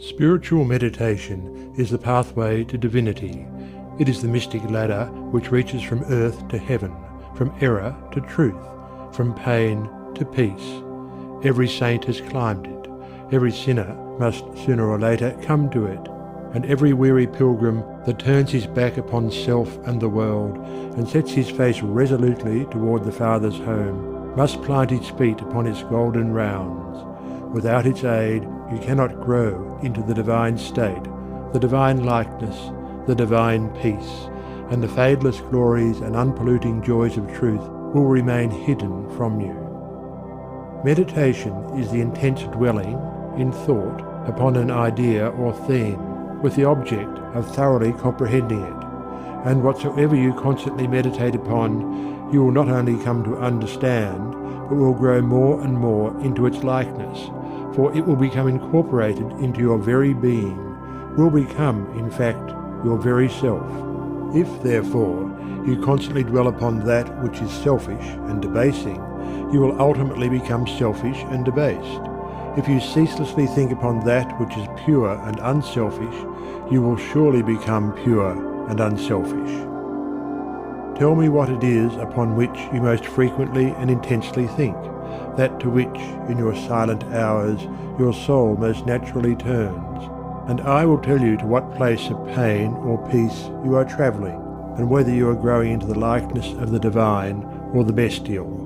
Spiritual meditation is the pathway to divinity. It is the mystic ladder which reaches from earth to heaven, from error to truth, from pain to peace. Every saint has climbed it. Every sinner must sooner or later come to it. And every weary pilgrim that turns his back upon self and the world, and sets his face resolutely toward the Father's home, must plant his feet upon its golden rounds. Without its aid you cannot grow into the divine state, the divine likeness, the divine peace, and the fadeless glories and unpolluting joys of truth will remain hidden from you. Meditation is the intense dwelling, in thought, upon an idea or theme, with the object of thoroughly comprehending it. And whatsoever you constantly meditate upon, you will not only come to understand, but will grow more and more into its likeness, for it will become incorporated into your very being, will become, in fact, your very self. If, therefore, you constantly dwell upon that which is selfish and debasing, you will ultimately become selfish and debased. If you ceaselessly think upon that which is pure and unselfish, you will surely become pure and unselfish. Tell me what it is upon which you most frequently and intensely think, that to which, in your silent hours, your soul most naturally turns, and I will tell you to what place of pain or peace you are travelling, and whether you are growing into the likeness of the divine or the bestial.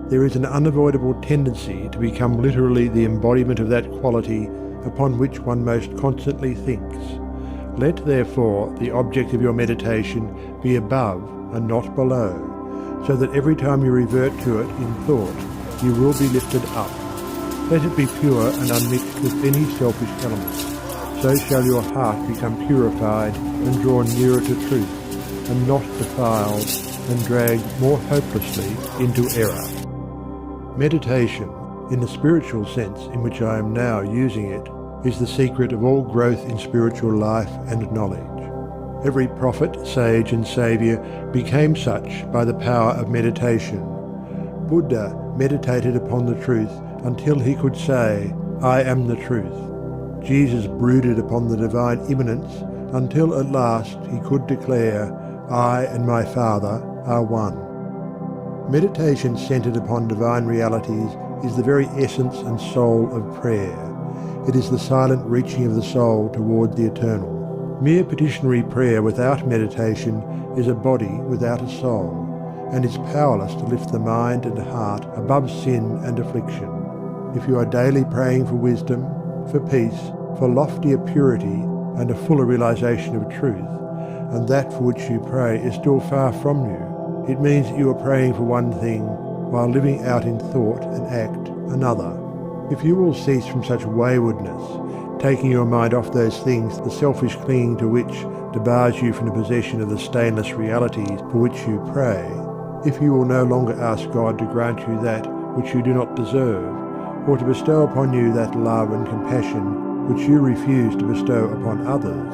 There is an unavoidable tendency to become literally the embodiment of that quality upon which one most constantly thinks. Let therefore the object of your meditation be above and not below, so that every time you revert to it in thought, you will be lifted up. Let it be pure and unmixed with any selfish element. So shall your heart become purified and drawn nearer to truth, and not defiled and dragged more hopelessly into error. Meditation, in the spiritual sense in which I am now using it, is the secret of all growth in spiritual life and knowledge. Every prophet, sage and saviour became such by the power of meditation. Buddha meditated upon the truth until he could say, "I am the truth." Jesus brooded upon the divine immanence until at last he could declare, "I and my Father are one." Meditation centred upon divine realities is the very essence and soul of prayer. It is the silent reaching of the soul toward the eternal. Mere petitionary prayer without meditation is a body without a soul, and is powerless to lift the mind and heart above sin and affliction. If you are daily praying for wisdom, for peace, for loftier purity and a fuller realization of truth, and that for which you pray is still far from you, it means that you are praying for one thing while living out in thought and act another. If you will cease from such waywardness, taking your mind off those things, the selfish clinging to which debars you from the possession of the stainless realities for which you pray, if you will no longer ask God to grant you that which you do not deserve, or to bestow upon you that love and compassion which you refuse to bestow upon others,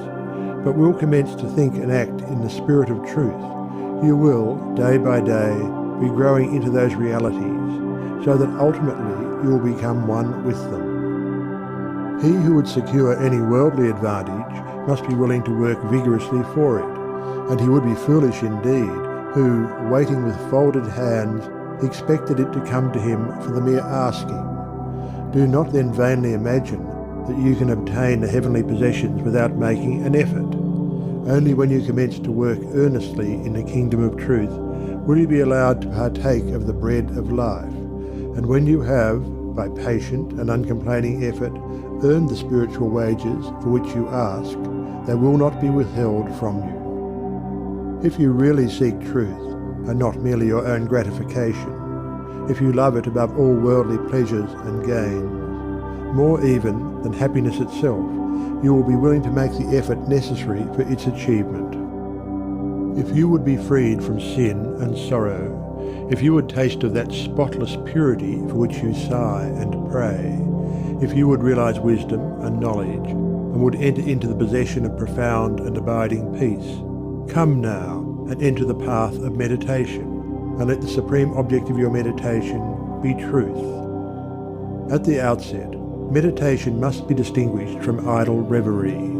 but will commence to think and act in the spirit of truth, you will, day by day, be growing into those realities, so that ultimately you will become one with them. He who would secure any worldly advantage must be willing to work vigorously for it, and he would be foolish indeed who, waiting with folded hands, expected it to come to him for the mere asking. Do not then vainly imagine that you can obtain the heavenly possessions without making an effort. Only when you commence to work earnestly in the kingdom of truth will you be allowed to partake of the bread of life, and when you have, by patient and uncomplaining effort, earned the spiritual wages for which you ask, they will not be withheld from you. If you really seek truth, and not merely your own gratification, if you love it above all worldly pleasures and gains, more even than happiness itself, you will be willing to make the effort necessary for its achievement. If you would be freed from sin and sorrow, if you would taste of that spotless purity for which you sigh and pray, if you would realize wisdom and knowledge, and would enter into the possession of profound and abiding peace, come now and enter the path of meditation, and let the supreme object of your meditation be truth. At the outset, Meditation must be distinguished from idle reverie.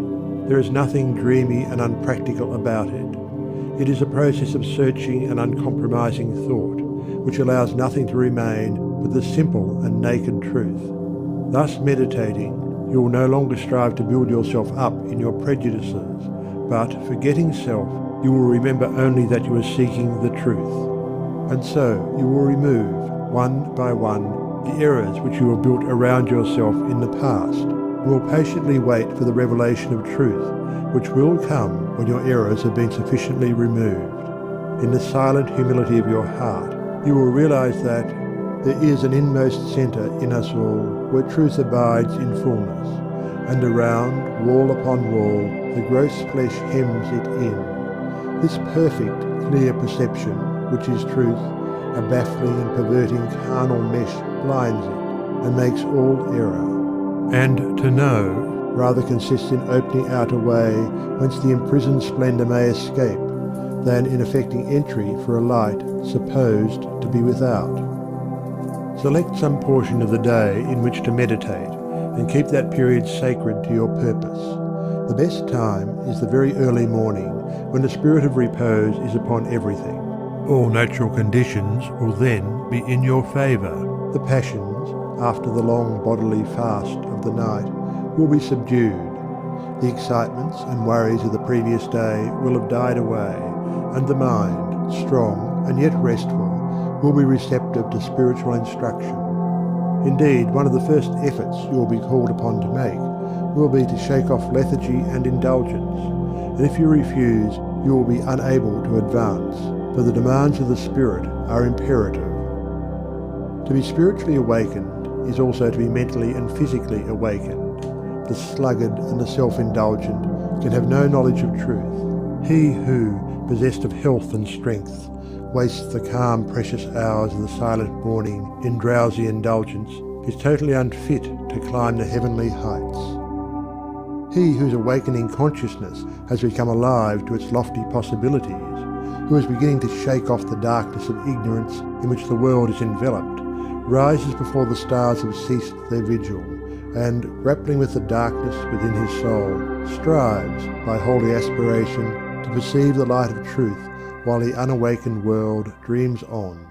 There is nothing dreamy and unpractical about it. It is a process of searching and uncompromising thought, which allows nothing to remain but the simple and naked truth. Thus meditating, you will no longer strive to build yourself up in your prejudices, but, forgetting self, you will remember only that you are seeking the truth. And so you will remove, one by one, the errors which you have built around yourself in the past, and will patiently wait for the revelation of truth, which will come when your errors have been sufficiently removed. In the silent humility of your heart, you will realize that there is an inmost centre in us all where truth abides in fullness, and around, wall upon wall, the gross flesh hems it in. This perfect, clear perception, which is truth, a baffling and perverting carnal mesh blinds it and makes all error. And to know rather consists in opening out a way whence the imprisoned splendour may escape, than in effecting entry for a light supposed to be without. Select some portion of the day in which to meditate, and keep that period sacred to your purpose. The best time is the very early morning, when the spirit of repose is upon everything. All natural conditions will then be in your favour. The passions, after the long bodily fast of the night, will be subdued. The excitements and worries of the previous day will have died away, and the mind, strong and yet restful, will be receptive to spiritual instruction. Indeed, one of the first efforts you will be called upon to make will be to shake off lethargy and indulgence, and if you refuse, you will be unable to advance, for the demands of the spirit are imperative. To be spiritually awakened is also to be mentally and physically awakened. The sluggard and the self-indulgent can have no knowledge of truth. He who, possessed of health and strength, wastes the calm, precious hours of the silent morning in drowsy indulgence is totally unfit to climb the heavenly heights. He whose awakening consciousness has become alive to its lofty possibilities, who is beginning to shake off the darkness of ignorance in which the world is enveloped, rises before the stars have ceased their vigil, and, grappling with the darkness within his soul, strives, by holy aspiration, to perceive the light of truth while the unawakened world dreams on.